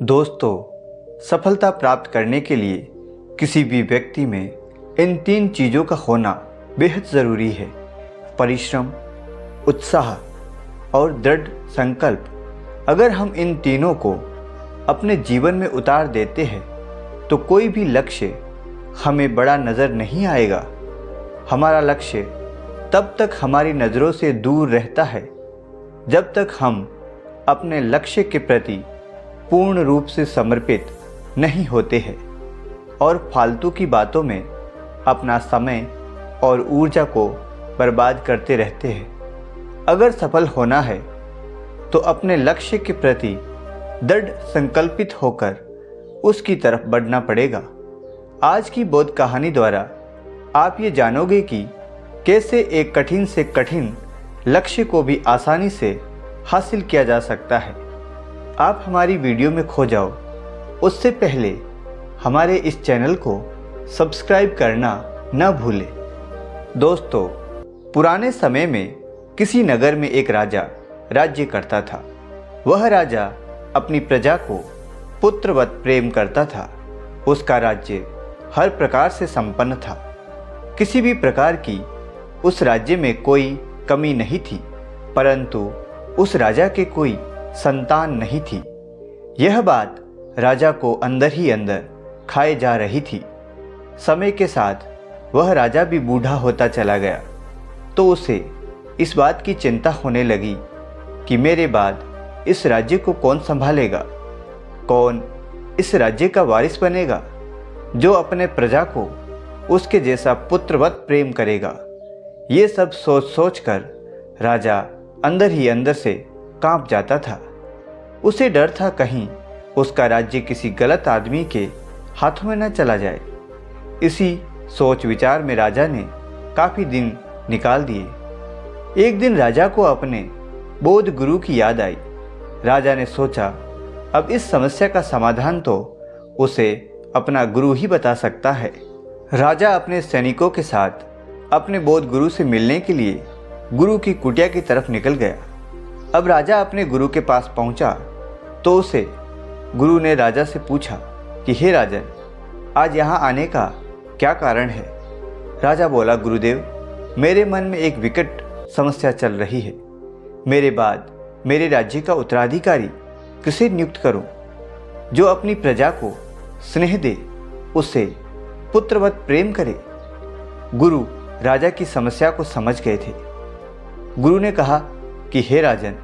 दोस्तों, सफलता प्राप्त करने के लिए किसी भी व्यक्ति में इन 3 चीज़ों का होना बेहद ज़रूरी है। परिश्रम, उत्साह और दृढ़ संकल्प। अगर हम इन तीनों को अपने जीवन में उतार देते हैं तो कोई भी लक्ष्य हमें बड़ा नज़र नहीं आएगा। हमारा लक्ष्य तब तक हमारी नज़रों से दूर रहता है जब तक हम अपने लक्ष्य के प्रति पूर्ण रूप से समर्पित नहीं होते हैं और फालतू की बातों में अपना समय और ऊर्जा को बर्बाद करते रहते हैं। अगर सफल होना है तो अपने लक्ष्य के प्रति दृढ़ संकल्पित होकर उसकी तरफ बढ़ना पड़ेगा। आज की बोध कहानी द्वारा आप ये जानोगे कि कैसे एक कठिन से कठिन लक्ष्य को भी आसानी से हासिल किया जा सकता है। आप हमारी वीडियो में खो जाओ उससे पहले हमारे इस चैनल को सब्सक्राइब करना न भूलें। दोस्तों, पुराने समय में किसी नगर में एक राजा राज्य करता था। वह राजा अपनी प्रजा को पुत्रवत प्रेम करता था। उसका राज्य हर प्रकार से संपन्न था। किसी भी प्रकार की उस राज्य में कोई कमी नहीं थी, परंतु उस राजा के कोई संतान नहीं थी। यह बात राजा को अंदर ही अंदर खाए जा रही थी। समय के साथ वह राजा भी बूढ़ा होता चला गया तो उसे इस बात की चिंता होने लगी कि मेरे बाद इस राज्य को कौन संभालेगा, कौन इस राज्य का वारिस बनेगा जो अपने प्रजा को उसके जैसा पुत्रवत प्रेम करेगा। ये सब सोच सोच कर राजा अंदर ही अंदर से कांप जाता था। उसे डर था कहीं उसका राज्य किसी गलत आदमी के हाथों में न चला जाए। इसी सोच विचार में राजा ने काफ़ी दिन निकाल दिए। एक दिन राजा को अपने बोध गुरु की याद आई। राजा ने सोचा अब इस समस्या का समाधान तो उसे अपना गुरु ही बता सकता है। राजा अपने सैनिकों के साथ अपने बोध गुरु से मिलने के लिए गुरु की कुटिया की तरफ निकल गया। अब राजा अपने गुरु के पास पहुंचा तो उसे गुरु ने राजा से पूछा कि हे राजन, आज यहाँ आने का क्या कारण है। राजा बोला, गुरुदेव, मेरे मन में एक विकट समस्या चल रही है। मेरे बाद मेरे राज्य का उत्तराधिकारी किसे नियुक्त करूं जो अपनी प्रजा को स्नेह दे, उसे पुत्रवत प्रेम करे। गुरु राजा की समस्या को समझ गए थे। गुरु ने कहा कि हे राजन,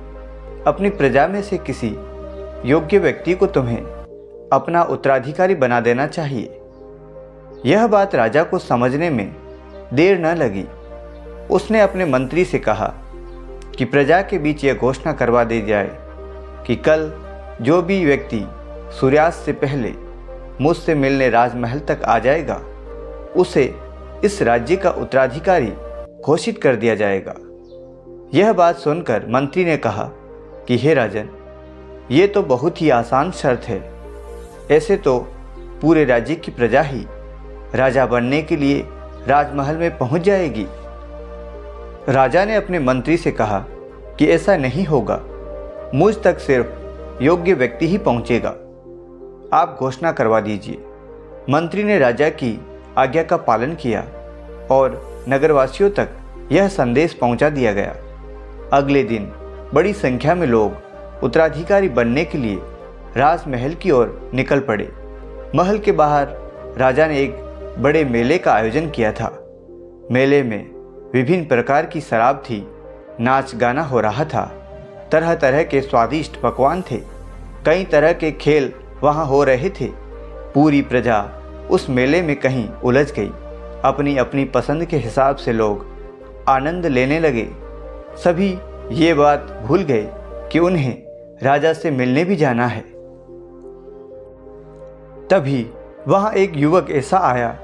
अपनी प्रजा में से किसी योग्य व्यक्ति को तुम्हें अपना उत्तराधिकारी बना देना चाहिए। यह बात राजा को समझने में देर न लगी। उसने अपने मंत्री से कहा कि प्रजा के बीच यह घोषणा करवा दी जाए कि कल जो भी व्यक्ति सूर्यास्त से पहले मुझसे मिलने राजमहल तक आ जाएगा उसे इस राज्य का उत्तराधिकारी घोषित कर दिया जाएगा। यह बात सुनकर मंत्री ने कहा कि हे राजन, ये तो बहुत ही आसान शर्त है। ऐसे तो पूरे राज्य की प्रजा ही राजा बनने के लिए राजमहल में पहुंच जाएगी। राजा ने अपने मंत्री से कहा कि ऐसा नहीं होगा, मुझ तक सिर्फ योग्य व्यक्ति ही पहुंचेगा। आप घोषणा करवा दीजिए। मंत्री ने राजा की आज्ञा का पालन किया और नगरवासियों तक यह संदेश पहुंचा दिया गया। अगले दिन बड़ी संख्या में लोग उत्तराधिकारी बनने के लिए राजमहल की ओर निकल पड़े। महल के बाहर राजा ने एक बड़े मेले का आयोजन किया था। मेले में विभिन्न प्रकार की शराब थी, नाच गाना हो रहा था, तरह तरह के स्वादिष्ट पकवान थे, कई तरह के खेल वहाँ हो रहे थे। पूरी प्रजा उस मेले में कहीं उलझ गई। अपनी अपनी पसंद के हिसाब से लोग आनंद लेने लगे। सभी ये बात भूल गए कि उन्हें राजा से मिलने भी जाना है। तभी वहाँ एक युवक ऐसा आया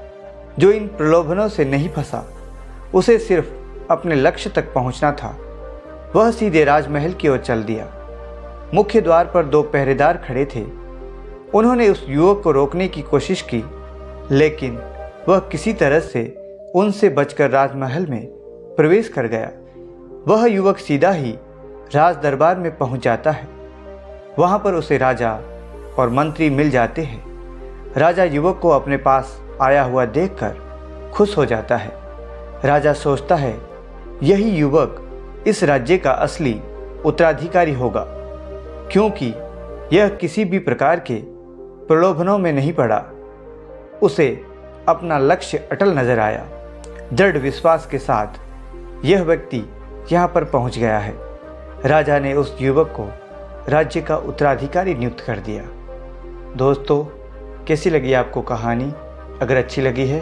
जो इन प्रलोभनों से नहीं फंसा। उसे सिर्फ अपने लक्ष्य तक पहुँचना था। वह सीधे राजमहल की ओर चल दिया। मुख्य द्वार पर 2 पहरेदार खड़े थे। उन्होंने उस युवक को रोकने की कोशिश की, लेकिन वह किसी तरह से उनसे बचकर राजमहल में प्रवेश कर गया। वह युवक सीधा ही राज दरबार में पहुंच जाता है। वहां पर उसे राजा और मंत्री मिल जाते हैं। राजा युवक को अपने पास आया हुआ देखकर खुश हो जाता है। राजा सोचता है यही युवक इस राज्य का असली उत्तराधिकारी होगा, क्योंकि यह किसी भी प्रकार के प्रलोभनों में नहीं पड़ा। उसे अपना लक्ष्य अटल नजर आया। दृढ़ विश्वास के साथ यह व्यक्ति यहाँ पर पहुँच गया है। राजा ने उस युवक को राज्य का उत्तराधिकारी नियुक्त कर दिया। दोस्तों, कैसी लगी आपको कहानी? अगर अच्छी लगी है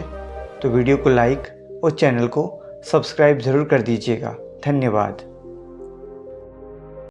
तो वीडियो को लाइक और चैनल को सब्सक्राइब ज़रूर कर दीजिएगा। धन्यवाद।